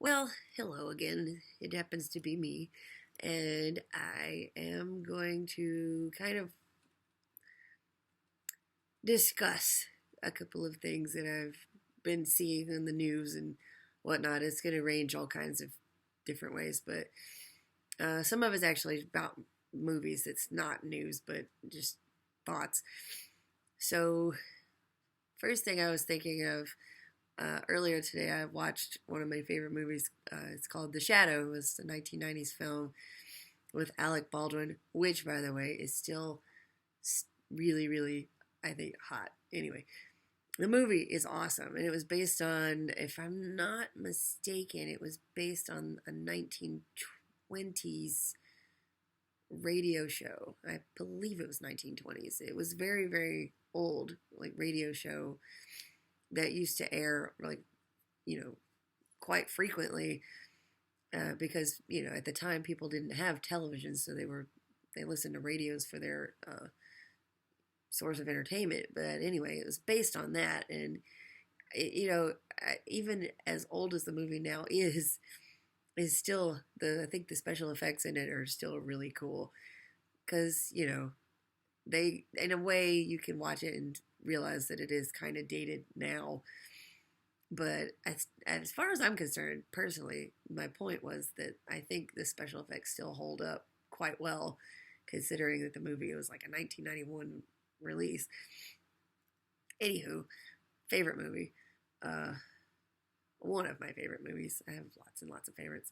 Well, hello again. It happens to be me, and I am going to kind of discuss a couple of things that I've been seeing in the news and whatnot. It's going to range all kinds of different ways, but some of it's actually about movies. It's not news, but just thoughts. So, first thing I was thinking of earlier today, I watched one of my favorite movies. It's called The Shadow. It was a 1990s film with Alec Baldwin, which, by the way, is still really, really, I think, hot. Anyway, the movie is awesome, and it was based on, if I'm not mistaken, it was based on a 1920s radio show. I believe it was 1920s. It was very, very old, like radio show that used to air, like, you know, quite frequently, because at the time people didn't have television, so they listened to radios for their source of entertainment. But anyway, it was based on that, and even as old as the movie now is still I think the special effects in it are still really cool because they, in a way, you can watch it and realize that it is kind of dated now. But as far as I'm concerned, personally, my point was that I think the special effects still hold up quite well, considering that the movie was like a 1991 release. Anywho, favorite movie. Uh, One of my favorite movies. I have lots and lots of favorites.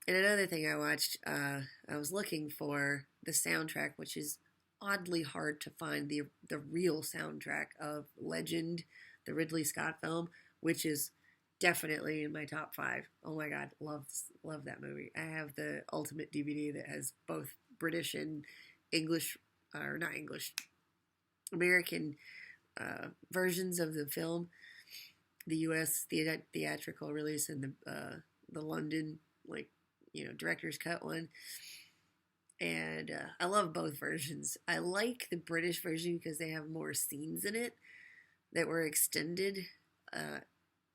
And another thing I watched, I was looking for the soundtrack, which is oddly hard to find the real soundtrack of Legend, the Ridley Scott film, which is definitely in my top five. Oh my god, love that movie. I have the ultimate DVD that has both British and English, or not English, American versions of the film, the U.S. theatrical release and the London, like, director's cut one. And I love both versions. I like the British version because they have more scenes in it that were extended,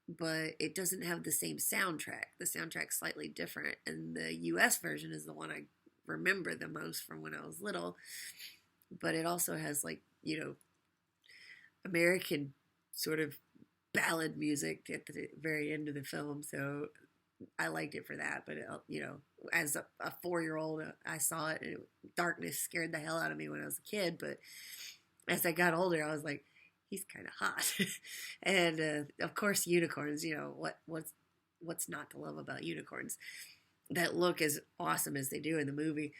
but it doesn't have the same soundtrack. The soundtrack's slightly different, and the U.S. version is the one I remember the most from when I was little. But it also has, like, American sort of ballad music at the very end of the film, so I liked it for that. But as a 4-year-old, I saw it, and darkness scared the hell out of me when I was a kid. But as I got older, I was like, he's kind of hot. And of course, unicorns. What's not to love about unicorns that look as awesome as they do in the movie?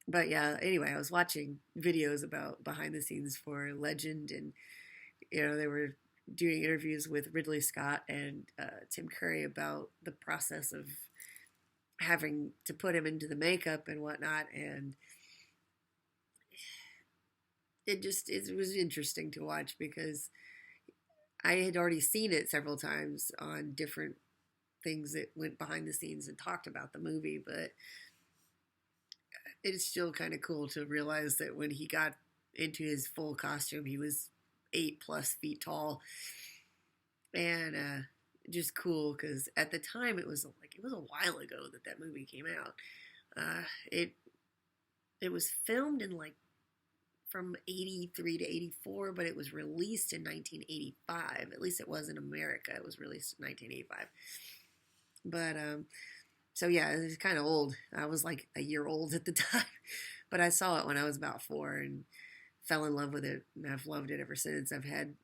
But yeah, anyway, I was watching videos about behind the scenes for Legend, and they were doing interviews with Ridley Scott and Tim Curry about the process of having to put him into the makeup and whatnot, and it was interesting to watch because I had already seen it several times on different things that went behind the scenes and talked about the movie, but it's still kind of cool to realize that when he got into his full costume, he was 8+ feet tall, and just cool because at the time it was a while ago that movie came out. It was filmed in, like, from 83 to 84, but it was released in 1985. At least it was in America. It was released in 1985. But so yeah, it was kind of old. I was like a year old at the time, but I saw it when I was about 4 and fell in love with it, and I've loved it ever since. I've had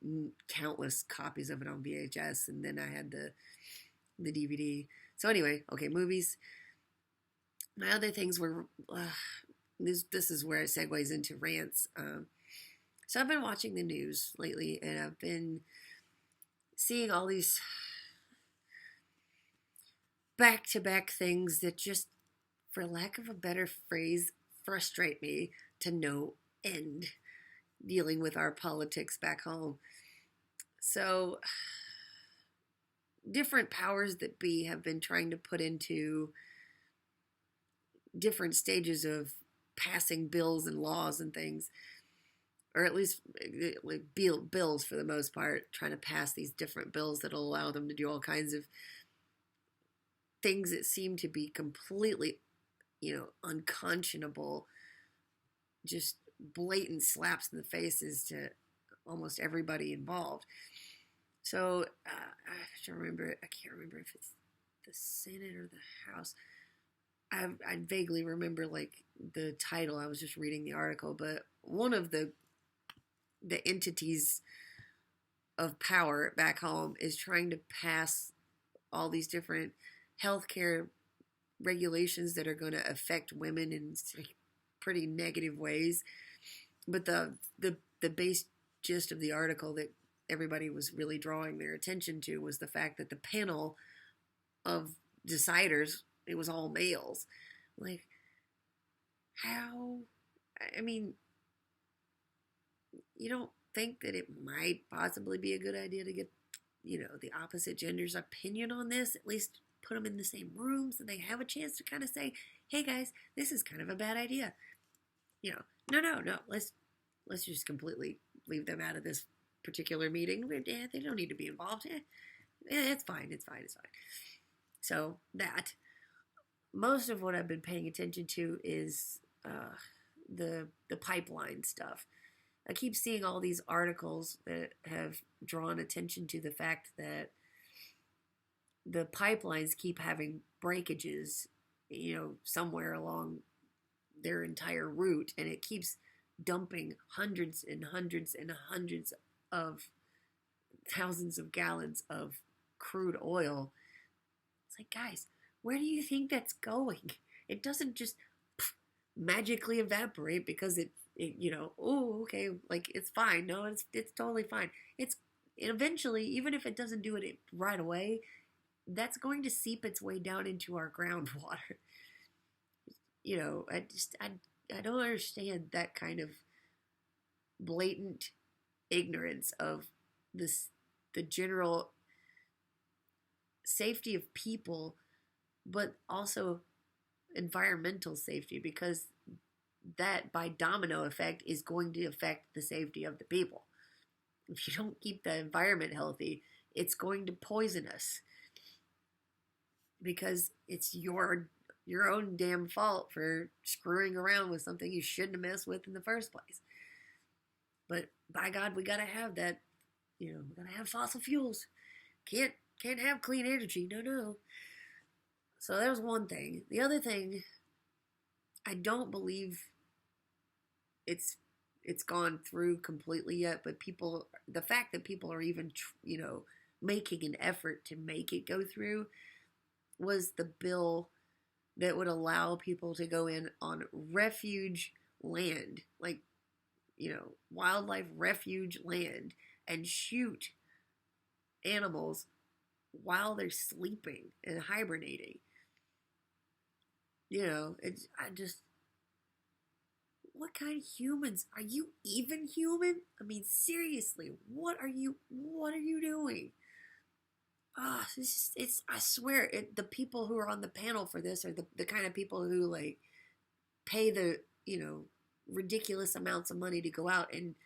countless copies of it on VHS, and then I had the DVD. So anyway, okay, movies. My other things were this is where it segues into rants. So I've been watching the news lately, and I've been seeing all these back-to-back things that just, for lack of a better phrase, frustrate me to no end, dealing with our politics back home. So, different powers that be have been trying to put into different stages of passing bills and laws and things, or at least like bills for the most part, trying to pass these different bills that'll allow them to do all kinds of things that seem to be completely, unconscionable, just blatant slaps in the faces to almost everybody involved. So I can't remember if it's the Senate or the House. I vaguely remember like the title. I was just reading the article, but one of the entities of power back home is trying to pass all these different healthcare regulations that are going to affect women in pretty negative ways. But the base gist of the article that everybody was really drawing their attention to was the fact that the panel of deciders, it was all males. Like, how? I mean, you don't think that it might possibly be a good idea to get, the opposite gender's opinion on this? At least put them in the same room so they have a chance to kind of say, hey guys, this is kind of a bad idea. No. Let's just completely leave them out of this particular meeting. They don't need to be involved. It's fine. So that most of what I've been paying attention to is the pipeline stuff. I keep seeing all these articles that have drawn attention to the fact that the pipelines keep having breakages, somewhere along their entire route, and it keeps dumping hundreds and hundreds and hundreds of thousands of gallons of crude oil. It's like, guys, where do you think that's going? It doesn't just magically evaporate because it oh, okay, like it's fine. No, it's totally fine. It's eventually, even if it doesn't do it right away, that's going to seep its way down into our groundwater. I don't understand that kind of blatant ignorance of the general safety of people, but also environmental safety, because that by domino effect is going to affect the safety of the people. If you don't keep the environment healthy, it's going to poison us, because it's your own damn fault for screwing around with something you shouldn't have messed with in the first place. But by God, we gotta have that. We gotta have fossil fuels. Can't have clean energy. No. So that was one thing. The other thing, I don't believe it's gone through completely yet. But the fact that people are even making an effort to make it go through, was the bill that would allow people to go in on refuge land, like, wildlife refuge land, and shoot animals while they're sleeping and hibernating. What kind of humans are you? Even human? I mean, seriously, what are you doing? I swear, the people who are on the panel for this are the kind of people who like pay the, ridiculous amounts of money to go out and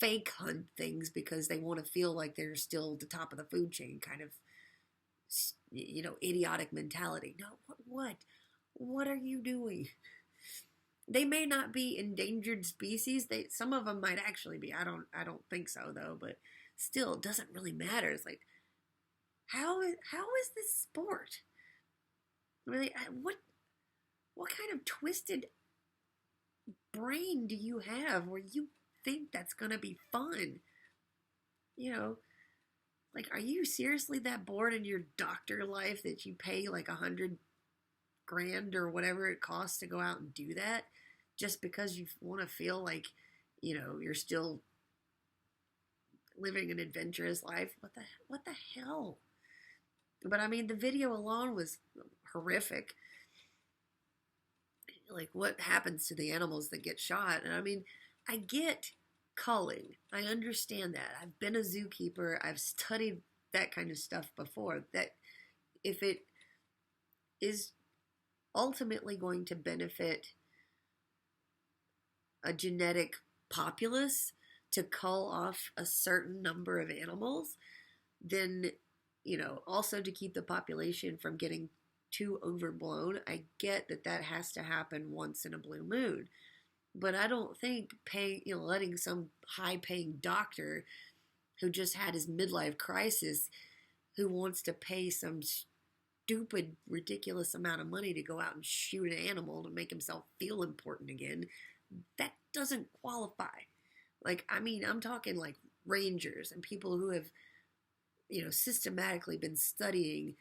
fake hunt things because they want to feel like they're still the top of the food chain, kind of, idiotic mentality. No, what are you doing? They may not be endangered species. Some of them might actually be. I don't think so though, but still, it doesn't really matter. It's like, how is this sport? Really, what kind of twisted brain do you have where you think that's gonna be fun? Like, are you seriously that bored in your doctor life that you pay like $100,000 or whatever it costs to go out and do that, just because you want to feel like, you're still living an adventurous life? What the hell? But I mean, the video alone was horrific. Like, what happens to the animals that get shot? And I mean, I get culling. I understand that. I've been a zookeeper. I've studied that kind of stuff before. That if it is ultimately going to benefit a genetic populace to cull off a certain number of animals, then, also to keep the population from getting too overblown. I get that that has to happen once in a blue moon, but I don't think letting some high-paying doctor who just had his midlife crisis, who wants to pay some stupid, ridiculous amount of money to go out and shoot an animal to make himself feel important again, that doesn't qualify. Like, I mean, I'm talking like rangers and people who have, systematically been studying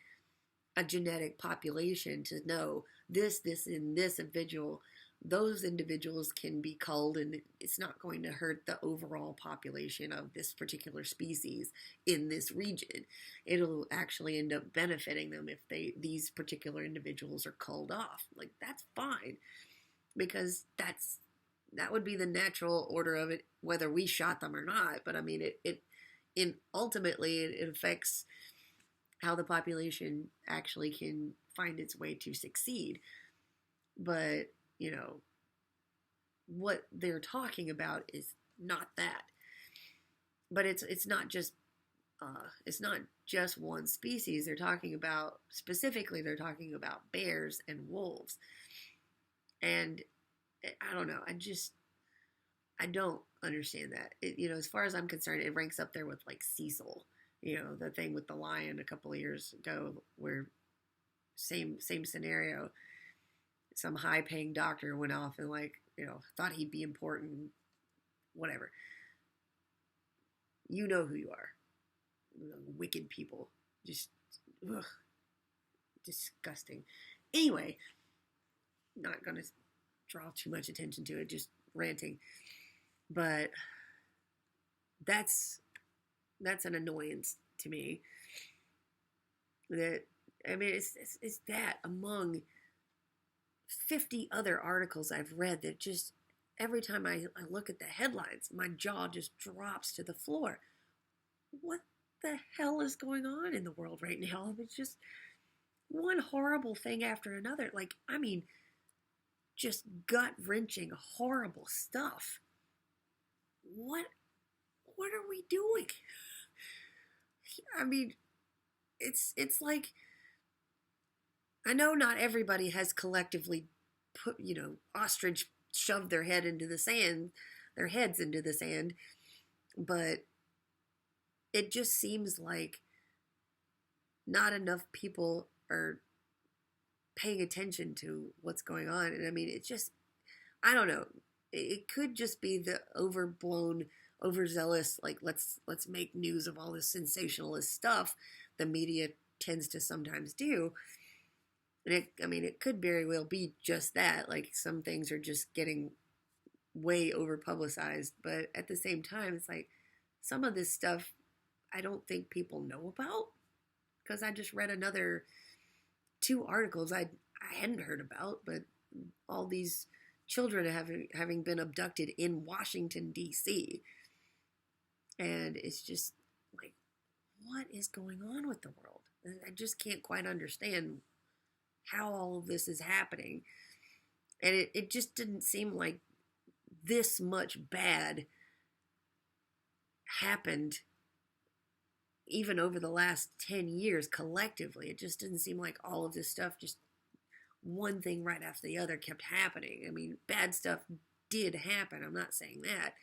a genetic population to know this, and this individual. Those individuals can be culled, and it's not going to hurt the overall population of this particular species in this region. It'll actually end up benefiting them if these particular individuals are culled off. Like, that's fine, because that would be the natural order of it, whether we shot them or not. But I mean, ultimately it affects how the population actually can find its way to succeed. But what they're talking about is not that. But it's not just one species. They're talking about bears and wolves. And I don't know. I don't understand that. As far as I'm concerned, it ranks up there with like Cecil. The thing with the lion a couple of years ago, where same scenario. Some high-paying doctor went off and thought he'd be important, whatever. You know who you are. Wicked people. Just, ugh, disgusting. Anyway, not going to draw too much attention to it, just ranting. But that's an annoyance to me. It's that among 50 other articles I've read that just every time I look at the headlines, my jaw just drops to the floor. What the hell is going on in the world right now? It's just one horrible thing after another. Just gut-wrenching, horrible stuff. What are we doing? It's like, I know not everybody has collectively put, ostrich shoved their heads into the sand, but it just seems like not enough people are paying attention to what's going on. And I don't know. It could just be the overblown, overzealous, let's make news of all this sensationalist stuff the media tends to sometimes do. And it could very well be just that. Like, some things are just getting way over publicized, but at the same time, it's like some of this stuff I don't think people know about, because I just read another 2 articles I hadn't heard about, but all these children having been abducted in Washington, D.C. And it's just like, what is going on with the world? I just can't quite understand how all of this is happening. And it just didn't seem like this much bad happened even over the last 10 years collectively. It just didn't seem like all of this stuff, just one thing right after the other, kept happening. Bad stuff did happen. I'm not saying that.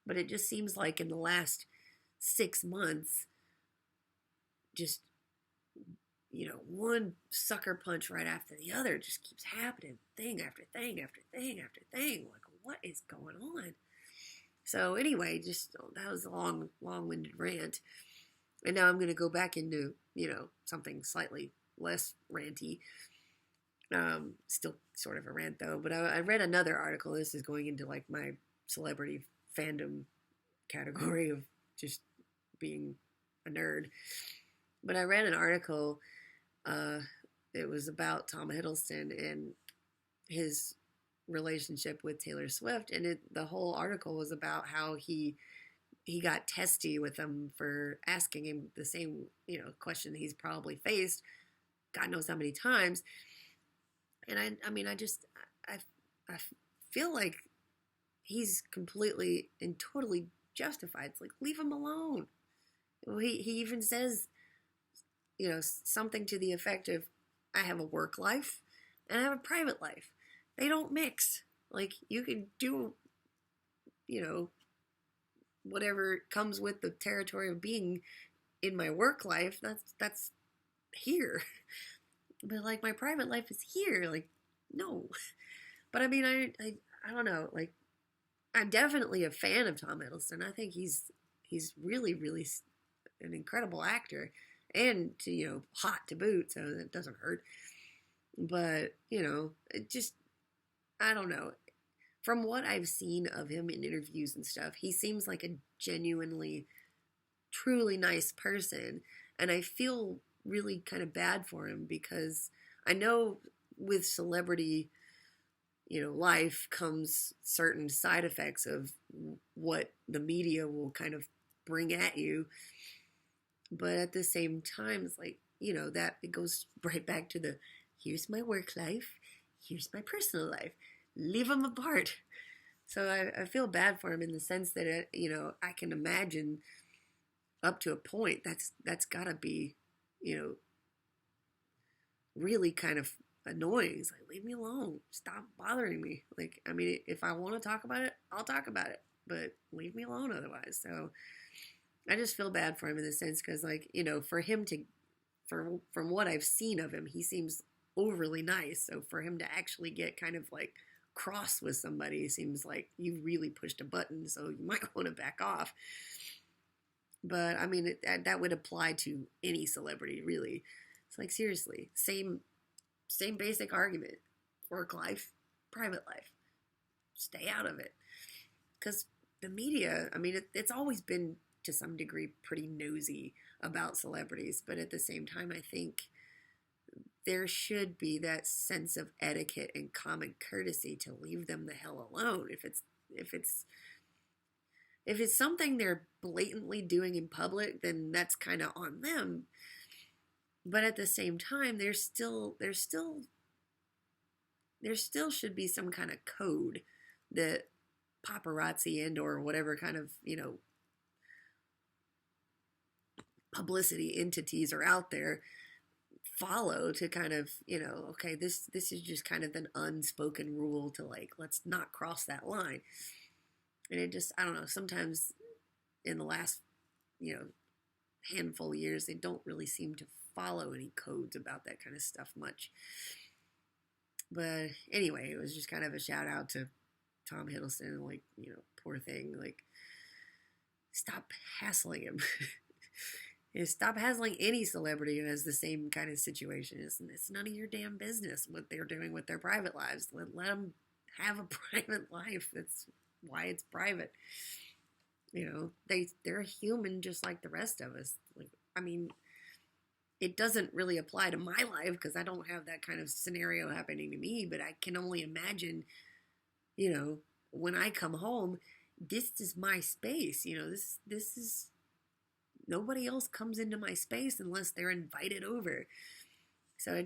But it just seems like in the last 6 months, just, one sucker punch right after the other just keeps happening. Thing after thing after thing after thing. Like, what is going on? So anyway, that was a long-winded rant. And now I'm going to go back into, something slightly less ranty. Still sort of a rant though. But I read another article. This is going into like my celebrity fandom category of just being a nerd. But I read an article. It was about Tom Hiddleston and his relationship with Taylor Swift, and the whole article was about how he got testy with him for asking him the same question that he's probably faced God knows how many times. And I feel like he's completely and totally justified. It's like, leave him alone. He even says something to the effect of, I have a work life and I have a private life. They don't mix. Like, you can do, you know, whatever comes with the territory of being in my work life. That's here. But like my private life is here. Like, no. But I mean, I don't know. Like, I'm definitely a fan of Tom Hiddleston. I think he's really really an incredible actor, and to, hot to boot, so that doesn't hurt. But it just, I don't know. From what I've seen of him in interviews and stuff, he seems like a genuinely, truly nice person, and I feel really kind of bad for him because I know with celebrity, life comes certain side effects of what the media will kind of bring at you. But at the same time, it's like, that it goes right back to the here's my work life, here's my personal life, leave them apart. So I feel bad for him in the sense that, I can imagine up to a point that's gotta be, really kind of annoying. It's like, leave me alone. Stop bothering me. Like, I mean, if I want to talk about it, I'll talk about it, but leave me alone otherwise. So I just feel bad for him in the sense because, like, for him to, from what I've seen of him, he seems overly nice. So for him to actually get kind of like cross with somebody seems like you really pushed a button. So you might want to back off. But I mean, that would apply to any celebrity, really. It's like, seriously, same basic argument. Work life, private life. Stay out of it. Because the media, I mean, it's always been to some degree pretty nosy about celebrities, but at the same time, I think there should be that sense of etiquette and common courtesy to leave them the hell alone. If it's something they're blatantly doing in public, then that's kind of on them. But at the same time, there still should be some kind of code that paparazzi and or whatever kind of, publicity entities are out there follow to kind of, okay, this is just kind of an unspoken rule to, like, let's not cross that line. And it just, I don't know, sometimes in the last, handful of years, they don't really seem to follow any codes about that kind of stuff much. But anyway, it was just kind of a shout out to Tom Hiddleston, like, poor thing, like, stop hassling him. Stop hassling any celebrity who has the same kind of situation. It's none of your damn business what they're doing with their private lives. Let them have a private life. That's why it's private. They're human just like the rest of us. Like, I mean, it doesn't really apply to my life because I don't have that kind of scenario happening to me, but I can only imagine, when I come home, this is my space. This is, nobody else comes into my space unless they're invited over. So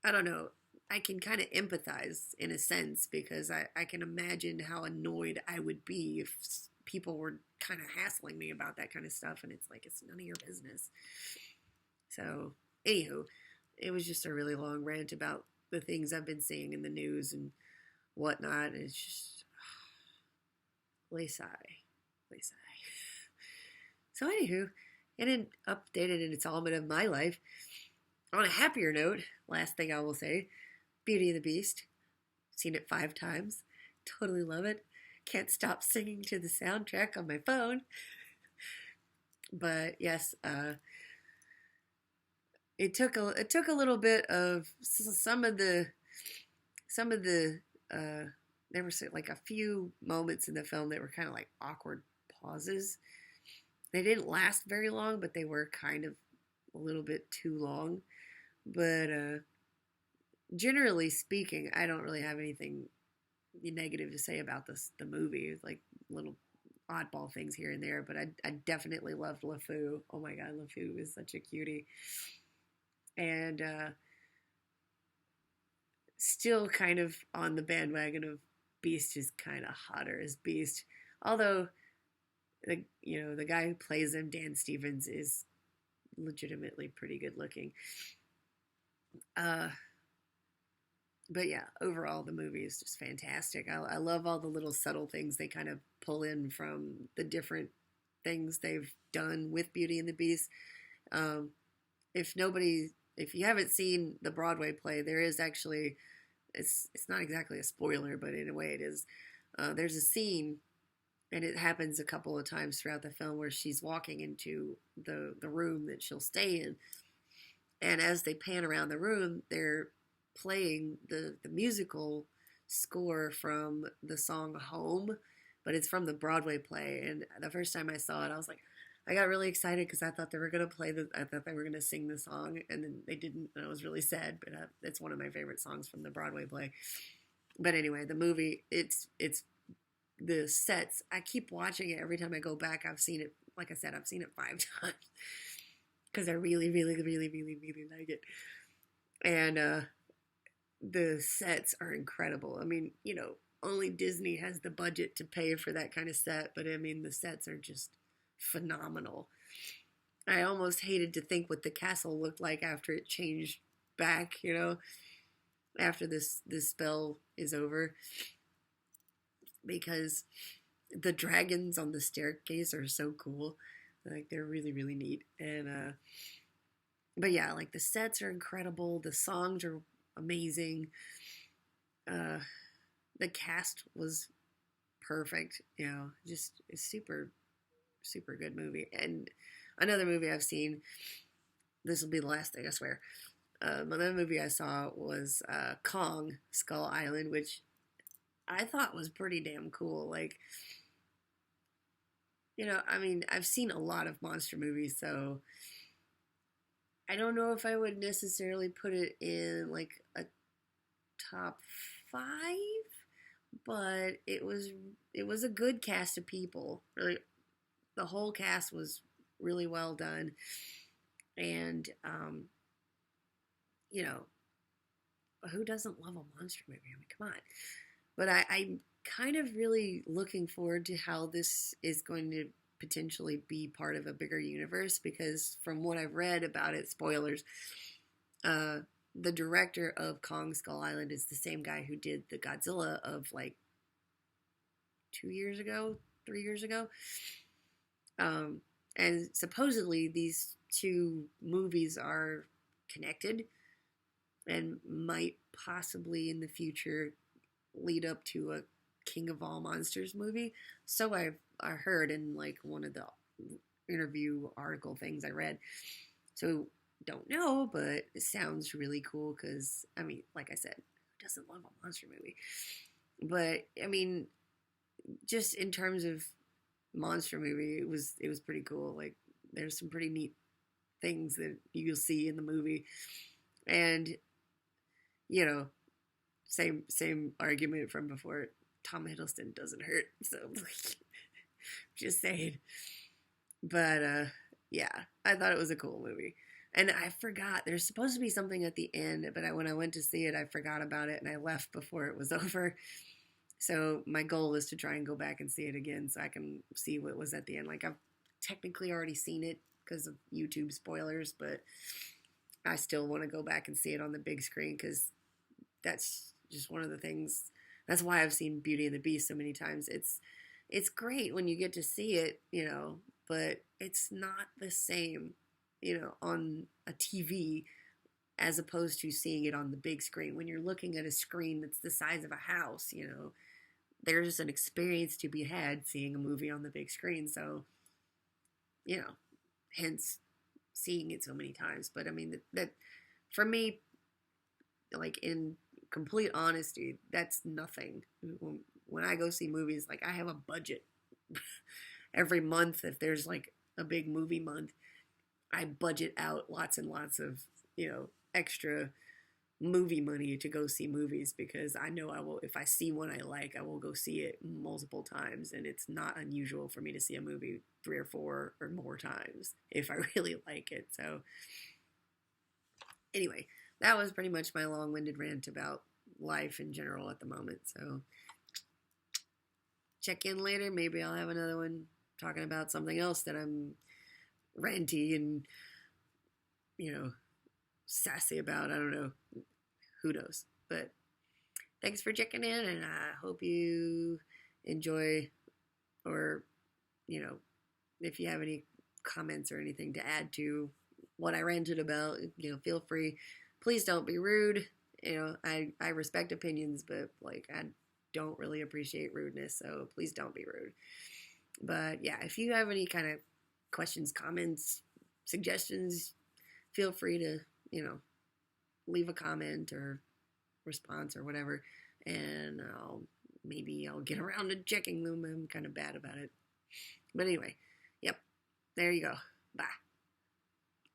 I don't know. I can kind of empathize in a sense because I can imagine how annoyed I would be if people were kind of hassling me about that kind of stuff. And it's like, it's none of your business. So, anywho, it was just a really long rant about the things I've been seeing in the news and whatnot. And it's just, lay sigh. So, anywho, in an updated installment of my life, on a happier note, last thing I will say, Beauty and the Beast. Seen it 5 times. Totally love it. Can't stop singing to the soundtrack on my phone. But yes, it took a little bit of some of the there were like a few moments in the film that were kind of like awkward pauses. They didn't last very long, but they were kind of a little bit too long. But generally speaking, I don't really have anything negative to say about the movie. Like little oddball things here and there, but I definitely loved LeFou. Oh my god, LeFou is such a cutie. And still kind of on the bandwagon of Beast is kind of hotter as Beast. Although the guy who plays him, Dan Stevens, is legitimately pretty good looking. Uh, but yeah, overall, the movie is just fantastic. I love all the little subtle things they kind of pull in from the different things they've done with Beauty and the Beast. Um, if nobody, if you haven't seen the Broadway play, there is actually, it's not exactly a spoiler, but in a way it is. There's a scene, and it happens a couple of times throughout the film where she's walking into the room that she'll stay in, and as they pan around the room, they're playing the musical score from the song Home, but it's from the Broadway play. And the first time I saw it, I was like, I got really excited because I thought they were gonna I thought they were gonna sing the song, and then they didn't, and I was really sad. But it's one of my favorite songs from the Broadway play. But anyway, the movie, it's the sets. I keep watching it every time I go back. I've seen it, like I said, I've seen it 5 times because I really, really, really, really, really like it. And the sets are incredible. I mean, only Disney has the budget to pay for that kind of set, but I mean, the sets are just phenomenal. I almost hated to think what the castle looked like after it changed back, after this spell is over, because the dragons on the staircase are so cool. Like, they're really, really neat. And but yeah, like, the sets are incredible, the songs are amazing. uh the cast was perfect, just a super, super good movie. And another movie I've seen, this will be the last thing, I swear. Another movie I saw was Kong Skull Island, which I thought was pretty damn cool. Like, I mean, I've seen a lot of monster movies, so I don't know if I would necessarily put it in like a top 5, but it was a good cast of people. Really, the whole cast was really well done, and you know, who doesn't love a monster movie? I mean, come on. But I'm kind of really looking forward to how this is going to potentially be part of a bigger universe, because from what I've read about it, spoilers, uh, the director of Kong Skull Island is the same guy who did the Godzilla of like 2 years ago, 3 years ago. Um, and supposedly these two movies are connected and might possibly in the future lead up to a King of All Monsters movie. So I heard in like one of the interview article things I read. So don't know, but it sounds really cool because I mean, like I said, who doesn't love a monster movie? But I mean, just in terms of monster movie, it was pretty cool. Like, there's some pretty neat things that you'll see in the movie, and you know, same argument from before. Tom Hiddleston doesn't hurt, so just saying. But yeah, I thought it was a cool movie, and I forgot there's supposed to be something at the end, but when I went to see it, I forgot about it and I left before it was over. So my goal is to try and go back and see it again so I can see what was at the end. Like, I've technically already seen it because of YouTube spoilers, but I still want to go back and see it on the big screen because that's just one of the things. That's why I've seen Beauty and the Beast so many times. It's great when you get to see it, but it's not the same, on a TV as opposed to seeing it on the big screen. When you're looking at a screen that's the size of a house, there's an experience to be had seeing a movie on the big screen. So, hence seeing it so many times. But I mean, that for me, like, in complete honesty, that's nothing. When I go see movies, like, I have a budget every month. If there's like a big movie month, I budget out lots and lots of, extra movie money to go see movies, because I know I will, if I see one I like, I will go see it multiple times, and it's not unusual for me to see a movie 3 or 4 or more times if I really like it. So anyway, that was pretty much my long-winded rant about life in general at the moment. So check in later. Maybe I'll have another one talking about something else that I'm ranty and, sassy about. I don't know. Who knows? But thanks for checking in, and I hope you enjoy, or, you know, if you have any comments or anything to add to what I ranted about, feel free. Please don't be rude. I respect opinions, but like I don't really appreciate rudeness, so please don't be rude. But yeah, if you have any kind of questions, comments, suggestions, feel free to, leave a comment or response or whatever, and I'll get around to checking them. I'm kind of bad about it. But anyway, yep, there you go. Bye.